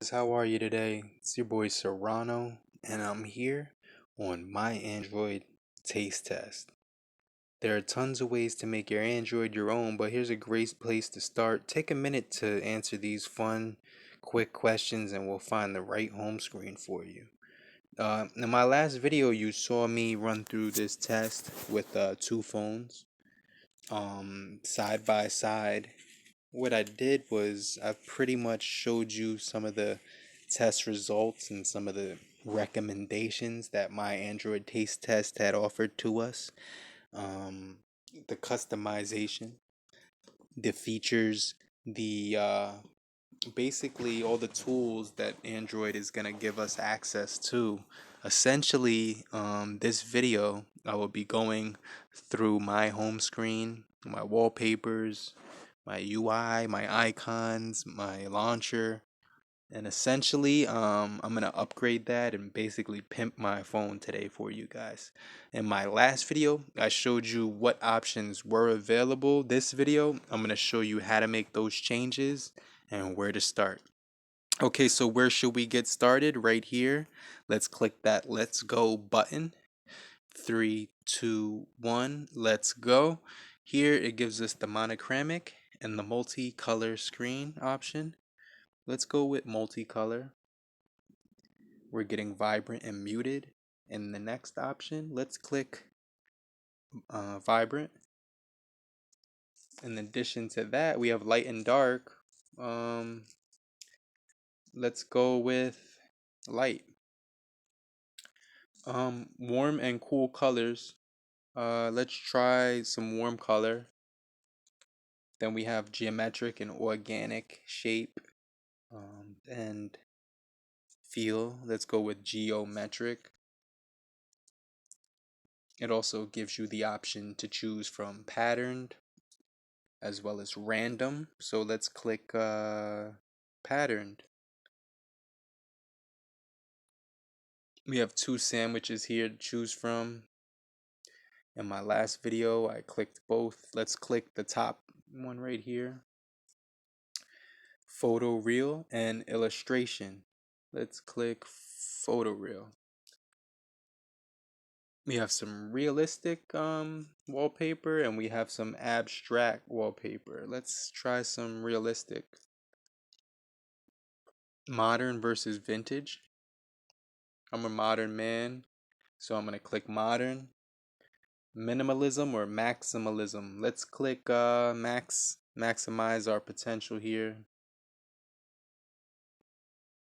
How are you today? It's your boy Serrano, and I'm here on my Android taste test. There are tons of ways to make your Android your own, but here's a great place to start. Take a minute to answer these fun, quick questions, and we'll find the right home screen for you. In my last video, you saw me run through this test with two phones, side by side. What I did was I pretty much showed you some of the test results and some of the recommendations that my Android taste test had offered to us. Um, the customization, the features, the basically all the tools that Android is going to give us access to. Essentially, this video, I will be going through my home screen, my wallpapers, my UI, my icons, my launcher, and essentially, I'm gonna upgrade that and basically pimp my phone today for you guys. In my last video, I showed you what options were available. This video, I'm gonna show you how to make those changes and where to start. Okay, so where should we get started? Right here. Let's click that Let's Go button. 3, 2, 1, let's go. Here it gives us the monochromatic and the multicolor screen option. Let's go with multicolor. We're getting vibrant and muted. In the next option, let's click vibrant. In addition to that, we have light and dark. Let's go with light. Warm and cool colors. Let's try some warm color. Then we have geometric and organic shape and feel. Let's go with geometric. It also gives you the option to choose from patterned as well as random. So let's click patterned. We have two sandwiches here to choose from. In my last video, I clicked both. Let's click the top one right here. Photo reel and illustration. Let's click photo reel. We have some realistic wallpaper and we have some abstract wallpaper. Let's try some realistic. Modern versus vintage. I'm a modern man, so I'm going to click modern. Minimalism or maximalism. Let's click maximize our potential here.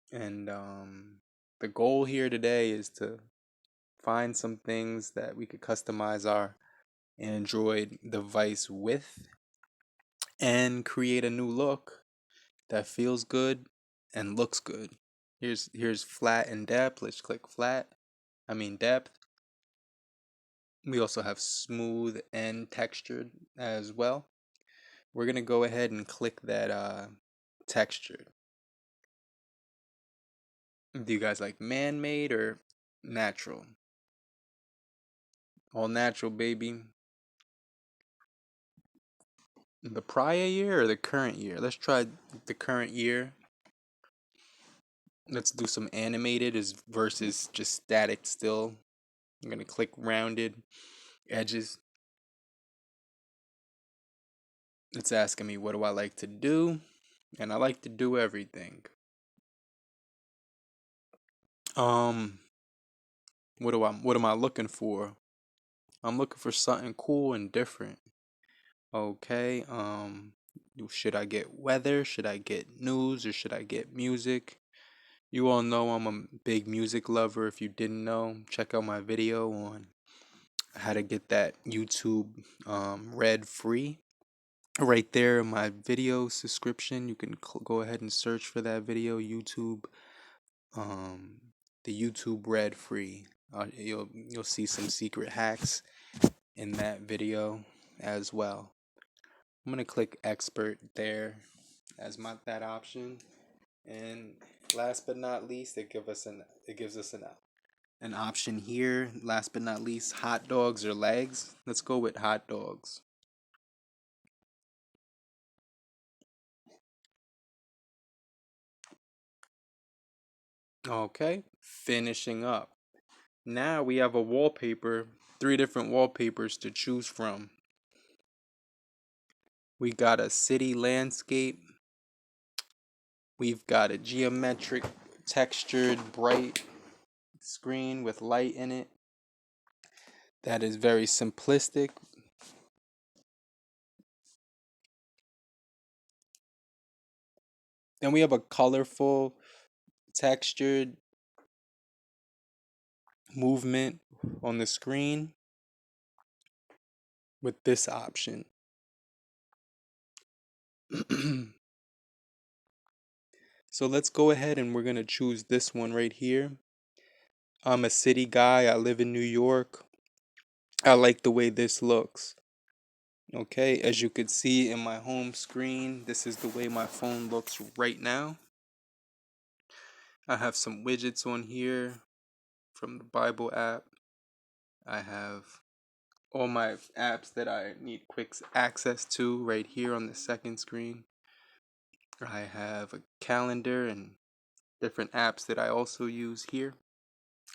And the goal here today is to find some things that we could customize our Android device with and create a new look that feels good and looks good. Here's flat and depth. Let's click flat. Depth. We also have smooth and textured as well. We're gonna go ahead and click that textured. Do you guys like man-made or natural? All natural, baby. The prior year or the current year? Let's try the current year. Let's do some animated as versus just static still. I'm gonna click rounded edges. It's asking me what do I like to do, and I like to do everything. What am I looking for? I'm looking for something cool and different. Okay, should I get weather? Should I get news? Or should I get music? You all know I'm a big music lover. If you didn't know, check out my video on how to get that YouTube Red free. Right there in my video subscription, you can go ahead and search for that video, YouTube, the YouTube Red free. You'll see some secret hacks in that video as well. I'm gonna click expert there as that option, and last but not least, it gives us an option here. Last but not least, hot dogs or legs. Let's go with hot dogs. Okay, finishing up. Now we have a wallpaper, 3 different wallpapers to choose from. We got a city landscape. We've got a geometric, textured, bright screen with light in it. That is very simplistic. Then we have a colorful, textured movement on the screen with this option. So let's go ahead and we're going to choose this one right here. I'm a city guy. I live in New York. I like the way this looks. Okay, as you could see in my home screen, this is the way my phone looks right now. I have some widgets on here from the Bible app. I have all my apps that I need quick access to right here on the second screen. I have a calendar and different apps that I also use here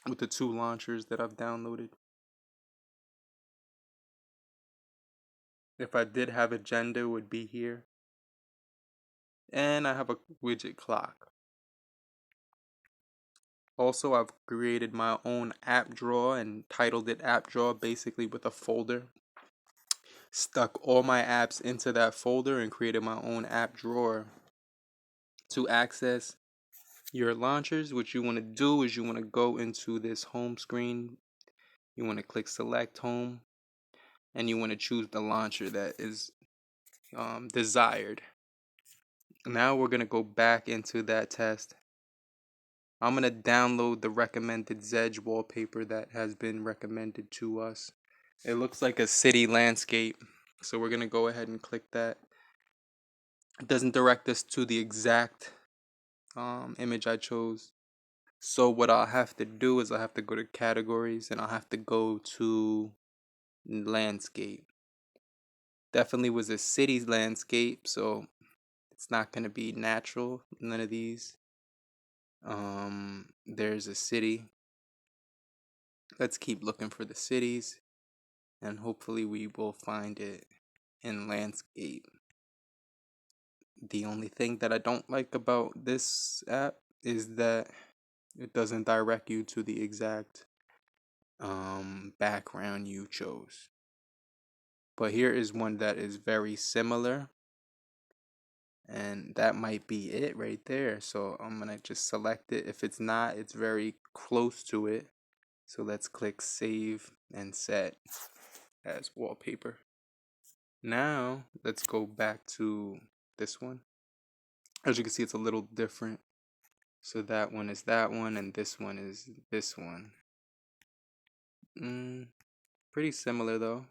with the 2 launchers that I've downloaded. If I did have agenda, it would be here. And I have a widget clock. Also, I've created my own app drawer and titled it app drawer, basically with a folder. Stuck all my apps into that folder and created my own app drawer. To access your launchers, what you want to do is you want to go into this home screen. You want to click select home and you want to choose the launcher that is desired. Now we're going to go back into that test. I'm going to download the recommended Zedge wallpaper that has been recommended to us. It looks like a city landscape, so we're going to go ahead and click that. It doesn't direct us to the exact image I chose. So what I'll have to do is I'll have to go to categories and I'll have to go to landscape. Definitely was a city landscape, so it's not going to be natural, none of these. There's a city. Let's keep looking for the cities and hopefully we will find it in landscape. The only thing that I don't like about this app is that it doesn't direct you to the exact background you chose. But here is one that is very similar, and that might be it right there. So I'm gonna just select it. If it's not, it's very close to it. So let's click save and set as wallpaper. Now let's go back to this one. As you can see, it's a little different. So that one is that one, and this one is this one. Pretty similar though.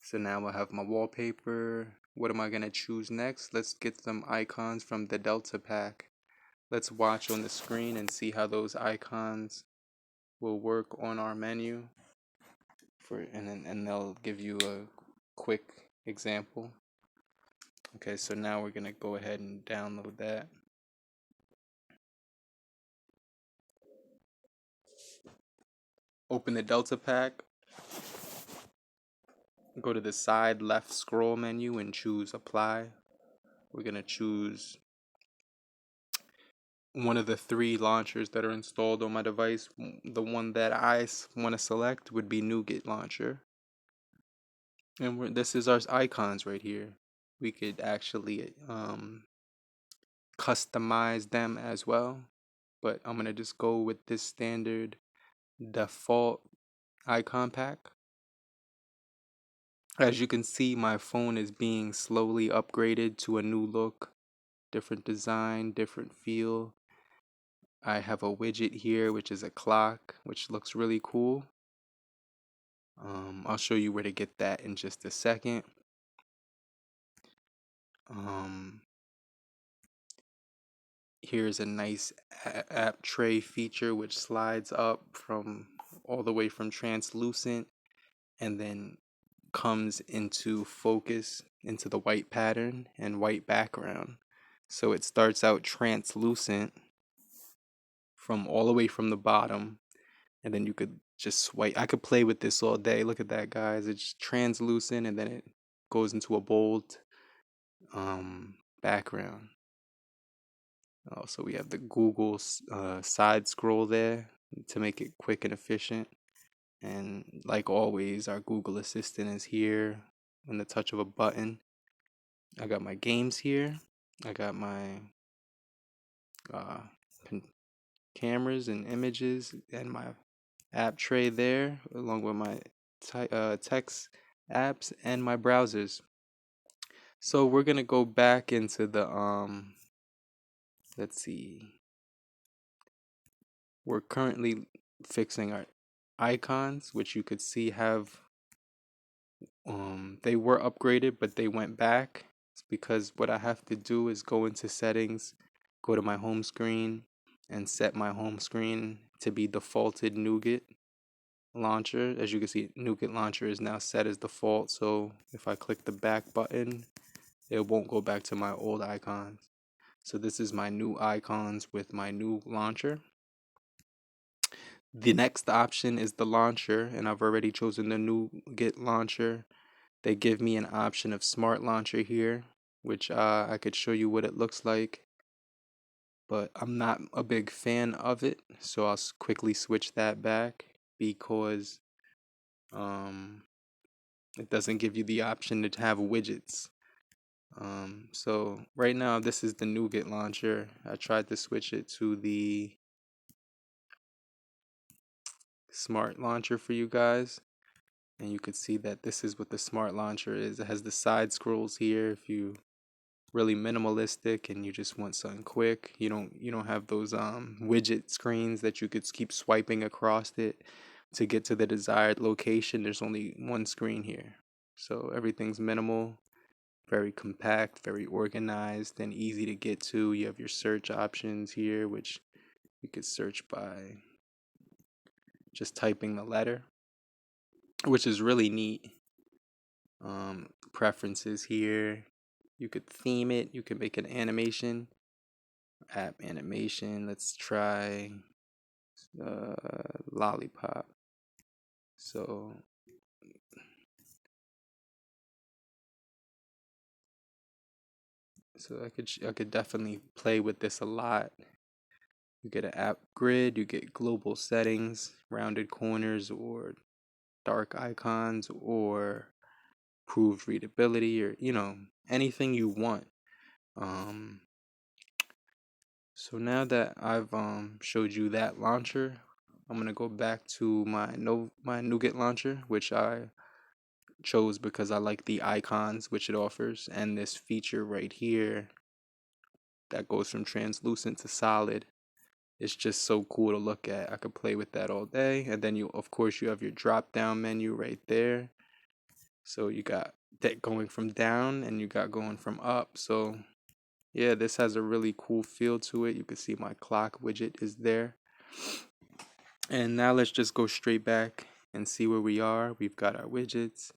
So now I have my wallpaper. What am I gonna choose next? Let's get some icons from the Delta pack. Let's watch on the screen and see how those icons will work on our menu. And they'll give you a quick example. Okay, so now we're gonna go ahead and download that. Open the Delta pack. Go to the side left scroll menu and choose apply. We're gonna choose one of the 3 launchers that are installed on my device. The one that I want to select would be NuGet launcher. And this is our icons right here. We could actually customize them as well. But I'm going to just go with this standard default icon pack. As you can see, my phone is being slowly upgraded to a new look, different design, different feel. I have a widget here, which is a clock, which looks really cool. I'll show you where to get that in just a second. Here's a nice app tray feature which slides up from all the way from translucent and then comes into focus into the white pattern and white background. So it starts out translucent from all the way from the bottom, and then you could just swipe. I could play with this all day. Look at that, guys. It's translucent, and then it goes into a bold background. Also, we have the Google side scroll there to make it quick and efficient. And like always, our Google Assistant is here in the touch of a button. I got my games here. I got my uh, cameras and images and my app tray there, along with my text apps and my browsers. So we're gonna go back into the let's see. We're currently fixing our icons, which you could see have they were upgraded, but they went back. It's because what I have to do is go into settings, go to my home screen, and set my home screen to be defaulted Nougat launcher. As you can see, Nougat launcher is now set as default, so if I click the back button, it won't go back to my old icons. So this is my new icons with my new launcher. The next option is the launcher, and I've already chosen the Nougat launcher. They give me an option of smart launcher here, which I could show you what it looks like, but I'm not a big fan of it, so I'll quickly switch that back because it doesn't give you the option to have widgets. So right now this is the Nougat launcher. I tried to switch it to the smart launcher for you guys, and you could see that this is what the smart launcher is. It has the side scrolls here if you really minimalistic and you just want something quick. You don't have those widget screens that you could keep swiping across it to get to the desired location. There's only one screen here. So everything's minimal, very compact, very organized, and easy to get to. You have your search options here, which you could search by just typing the letter, which is really neat. Preferences here. You could theme it. You could make an animation. App animation. Let's try lollipop. So I could definitely play with this a lot. You get an app grid. You get global settings, rounded corners, or dark icons, or improved readability, or anything you want. So now that I've showed you that launcher, I'm gonna go back to my Nougat launcher, which I chose because I like the icons which it offers, and this feature right here that goes from translucent to solid. It's just so cool to look at. I could play with that all day. And then of course you have your drop down menu right there. So you got that going from down and you got going from up. So yeah, this has a really cool feel to it. You can see my clock widget is there. And now let's just go straight back and see where we are. We've got our widgets.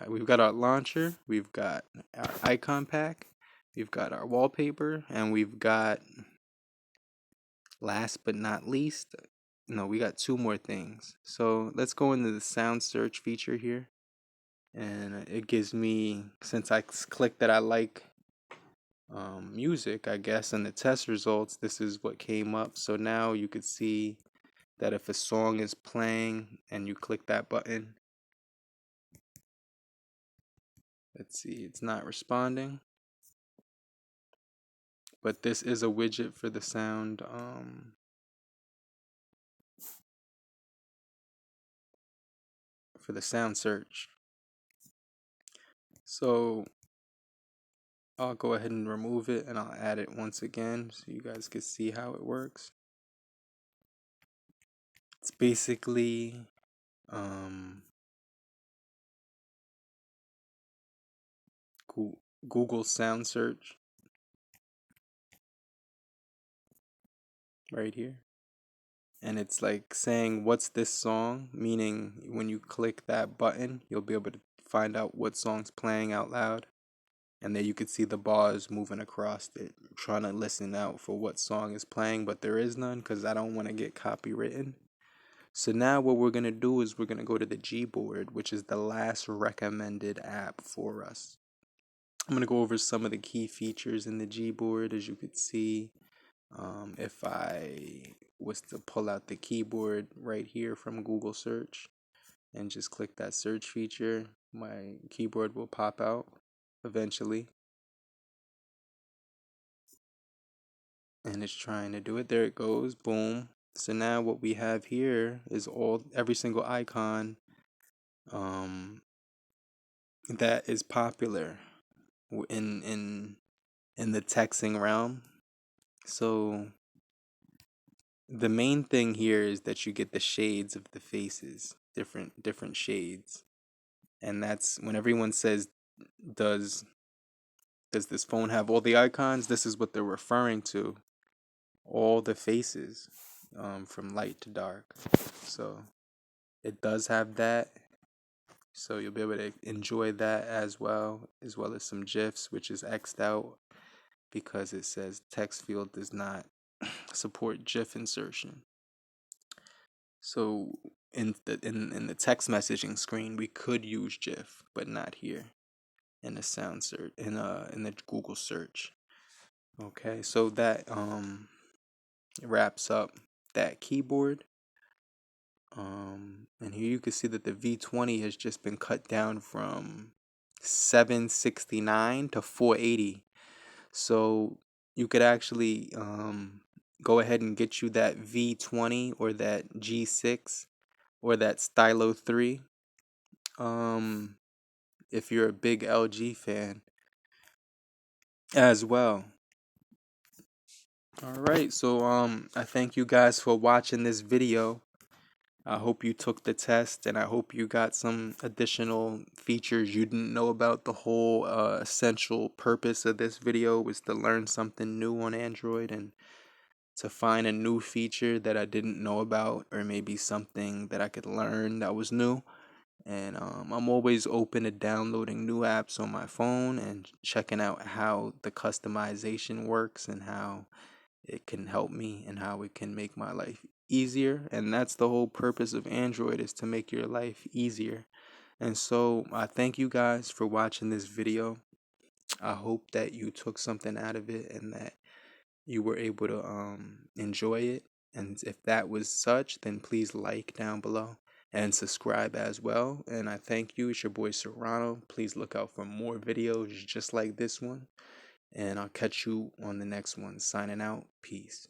We've got our launcher. We've got our icon pack. We've got our wallpaper. And we've got, last but not least, no, we got two more things. So let's go into the sound search feature here. And it gives me, since I clicked that I like music, I guess, in the test results, this is what came up. So now you could see that if a song is playing and you click that button, let's see, it's not responding. But this is a widget for the sound search. So I'll go ahead and remove it and I'll add it once again so you guys can see how it works. It's basically Google sound search right here. And it's like saying, what's this song? Meaning when you click that button, you'll be able to find out what song's playing out loud. And there you could see the bars moving across it, trying to listen out for what song is playing, but there is none because I don't want to get copywritten. So now what we're going to do is we're going to go to the GBoard, which is the last recommended app for us. I'm going to go over some of the key features in the GBoard. As you could see, if I was to pull out the keyboard right here from Google search and just click that search feature, my keyboard will pop out eventually. And it's trying to do it. There it goes. Boom. So now what we have here is every single icon that is popular in the texting realm. So the main thing here is that you get the shades of the faces, different shades. And that's when everyone says, does this phone have all the icons? This is what they're referring to. All the faces, from light to dark. So it does have that. So you'll be able to enjoy that as well as some GIFs, which is X'd out because it says text field does not support GIF insertion. So in the text messaging screen, we could use GIF, but not here in the sound search in the Google search. Okay, so that wraps up that keyboard. And here you can see that the V20 has just been cut down from 769 to 480. So you could actually go ahead and get you that V20 or that G6 or that Stylo 3. If you're a big LG fan as well. All right, so I thank you guys for watching this video. I hope you took the test, and I hope you got some additional features you didn't know about. The whole essential purpose of this video was to learn something new on Android and to find a new feature that I didn't know about, or maybe something that I could learn that was new. And I'm always open to downloading new apps on my phone and checking out how the customization works and how it can help me and how it can make my life easier. And that's the whole purpose of Android, is to make your life easier. And so I thank you guys for watching this video. I hope that you took something out of it and that you were able to enjoy it. And if that was such, then please like down below and subscribe as well. And I thank you. It's your boy Serrano. Please look out for more videos just like this one. And I'll catch you on the next one. Signing out. Peace.